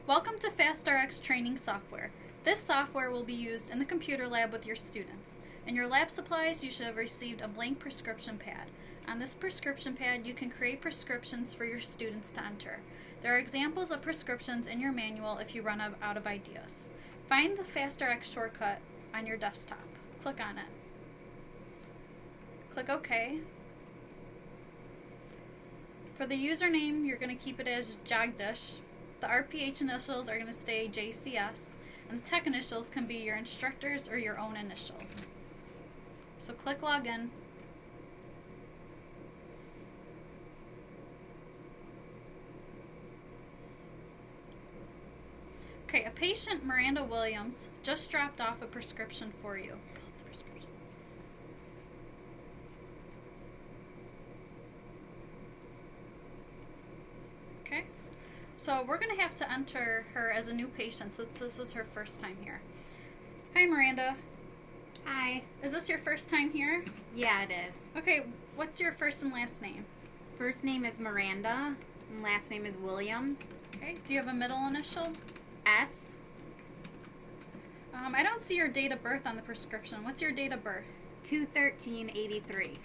Welcome to FastRx training software. This software will be used in the computer lab with your students. In your lab supplies, you should have received a blank prescription pad. On this prescription pad, you can create prescriptions for your students to enter. There are examples of prescriptions in your manual if you run out of ideas. Find the FastRx shortcut on your desktop. Click on it. Click OK. For the username, you're going to keep it as Jagdish. The RPH initials are going to stay JCS, and the tech initials can be your instructor's or your own initials. So click Login. Okay, a patient, Miranda Williams, just dropped off a prescription for you. Okay, so we're going to have to enter her as a new patient since this is her first time here. Hi, Miranda. Hi. Is this your first time here? Yeah, it is. Okay, what's your first and last name? First name is Miranda, and last name is Williams. Okay, do you have a middle initial? S. I don't see your date of birth on the prescription. What's your date of birth? 2/13/83.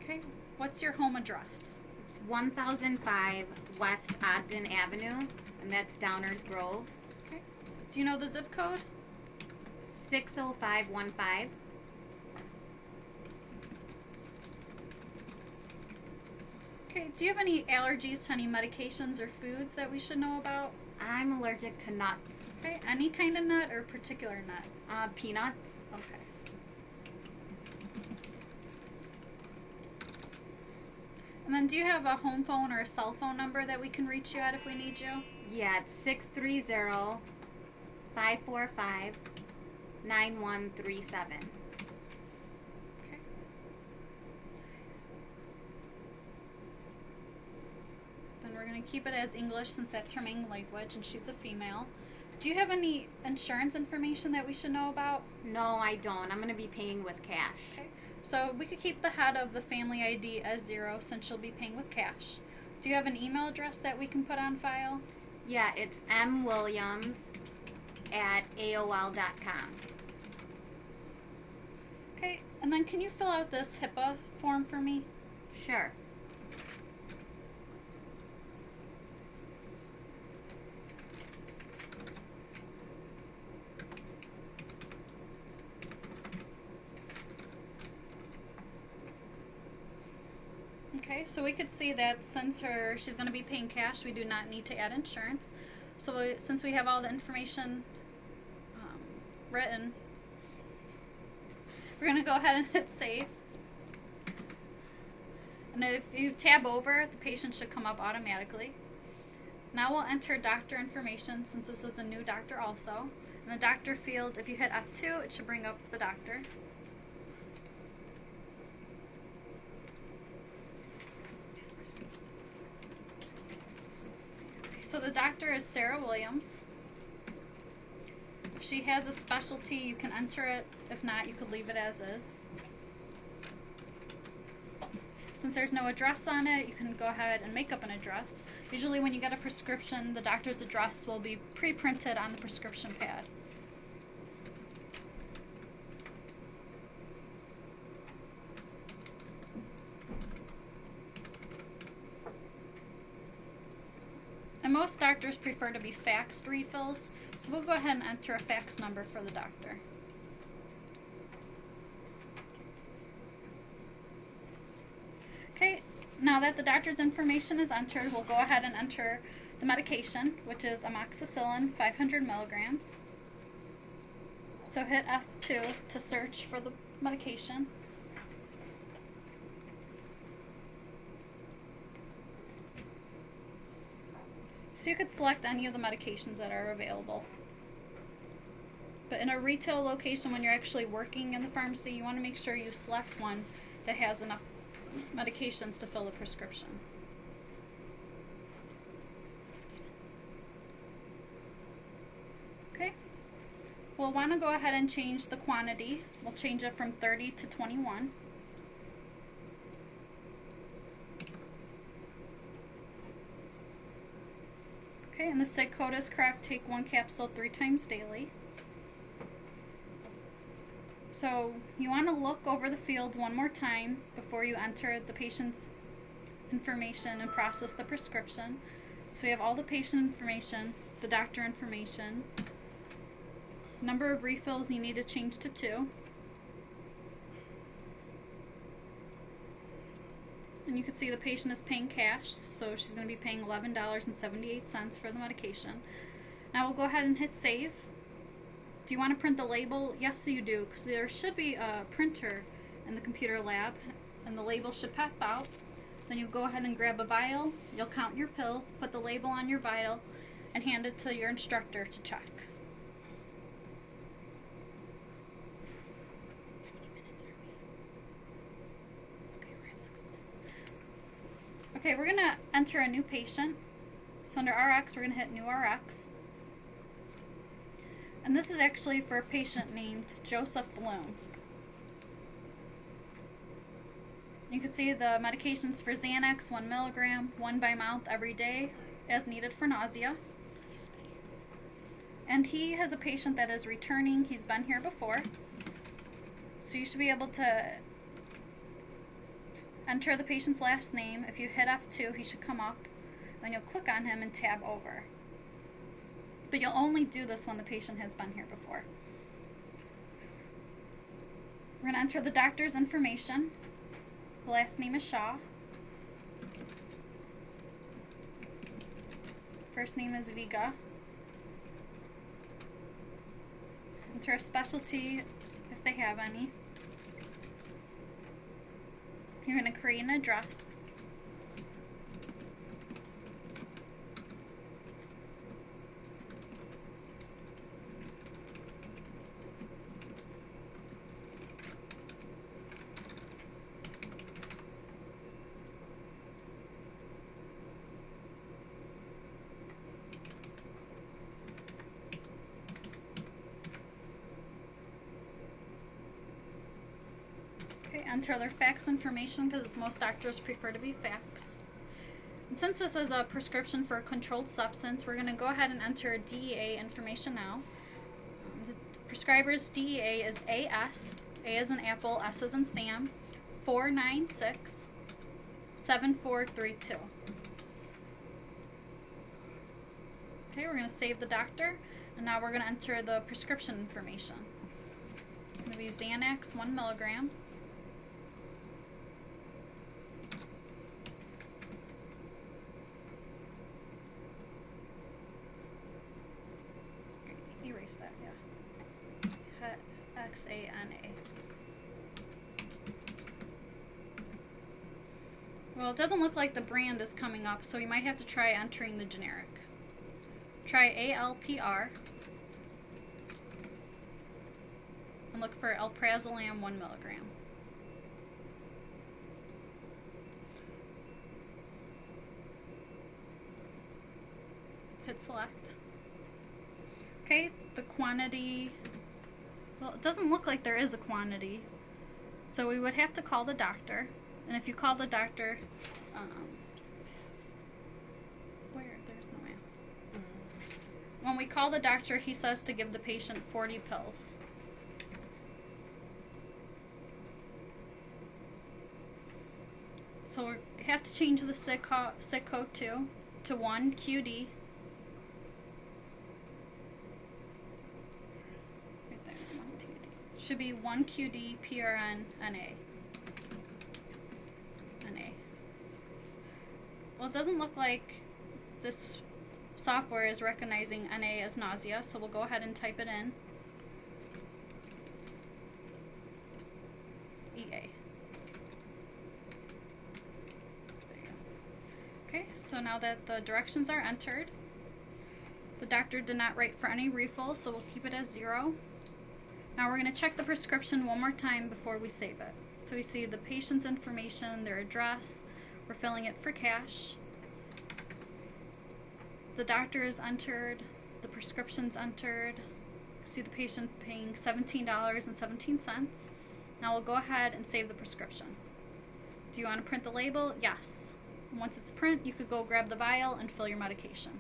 Okay, what's your home address? It's 1005 West Ogden Avenue, and that's Downers Grove. Okay, do you know the zip code? 60515. Okay, do you have any allergies to any medications or foods that we should know about? I'm allergic to nuts. Okay, any kind of nut or particular nut? Peanuts. Okay. And then do you have a home phone or a cell phone number that we can reach you at if we need you? Yeah, it's 630-545-9137. Okay. Then we're going to keep it as English since that's her main language and she's a female. Do you have any insurance information that we should know about? No, I don't. I'm going to be paying with cash. Okay. So we could keep the head of the family ID as 0 since she'll be paying with cash. Do you have an email address that we can put on file? Yeah, it's mwilliams@aol.com. Okay, and then can you fill out this HIPAA form for me? Sure. Okay, so we could see that since she's going to be paying cash, we do not need to add insurance. So since we have all the information written, we're going to go ahead and hit save. And if you tab over, the patient should come up automatically. Now we'll enter doctor information since this is a new doctor also. In the doctor field, if you hit F2, it should bring up the doctor. So the doctor is Sarah Williams. If she has a specialty, you can enter it. If not, you could leave it as is. Since there's no address on it, you can go ahead and make up an address. Usually when you get a prescription, the doctor's address will be pre-printed on the prescription pad. And most doctors prefer to be faxed refills, so we'll go ahead and enter a fax number for the doctor. Okay, now that the doctor's information is entered, we'll go ahead and enter the medication, which is amoxicillin 500 milligrams. So hit F2 to search for the medication. So you could select any of the medications that are available. But in a retail location, when you're actually working in the pharmacy, you want to make sure you select one that has enough medications to fill a prescription. Okay. We'll want to go ahead and change the quantity. We'll change it from 30 to 21. Okay, and the SIG code is correct. Take 1 capsule 3 times daily. So you want to look over the fields one more time before you enter the patient's information and process the prescription. So we have all the patient information, the doctor information, number of refills you need to change to 2. And you can see the patient is paying cash, so she's going to be paying $11.78 for the medication. Now we'll go ahead and hit save. Do you want to print the label? Yes, you do, because there should be a printer in the computer lab, and the label should pop out. Then you'll go ahead and grab a vial, you'll count your pills, put the label on your vial, and hand it to your instructor to check. Okay, we're going to enter a new patient. So under RX, we're going to hit New RX. And this is actually for a patient named Joseph Bloom. You can see the medications for Xanax, 1 milligram, 1 by mouth every day, as needed for nausea. And he has a patient that is returning. He's been here before. So you should be able to enter the patient's last name. If you hit F2, he should come up. Then you'll click on him and tab over. But you'll only do this when the patient has been here before. We're going to enter the doctor's information. The last name is Shaw. First name is Viga. Enter a specialty if they have any. You're going to create an address. Enter their fax information because most doctors prefer to be faxed. And since this is a prescription for a controlled substance, we're going to go ahead and enter DEA information now. The prescriber's DEA is AS, A as in Apple, S as in Sam, 496-7432. Okay, we're going to save the doctor, and now we're going to enter the prescription information. It's going to be Xanax, 1 milligram. Erase that, yeah. XANA. Well, it doesn't look like the brand is coming up, so you might have to try entering the generic. Try ALPR. And look for Alprazolam 1 milligram. Hit select. Okay, the quantity, well, it doesn't look like there is a quantity, so we would have to call the doctor, and if you call the doctor, there's no way. When we call the doctor, he says to give the patient 40 pills. So we have to change the SIG code to 1 QD. Should be 1 QD PRN NA. Well, it doesn't look like this software is recognizing NA as nausea, so we'll go ahead and type it in. EA. There you go. Okay, so now that the directions are entered, the doctor did not write for any refills, so we'll keep it as 0. Now we're going to check the prescription one more time before we save it. So we see the patient's information, their address. We're filling it for cash. The doctor is entered. The prescription's entered. See the patient paying $17.17. Now we'll go ahead and save the prescription. Do you want to print the label? Yes. Once it's print, you could go grab the vial and fill your medication.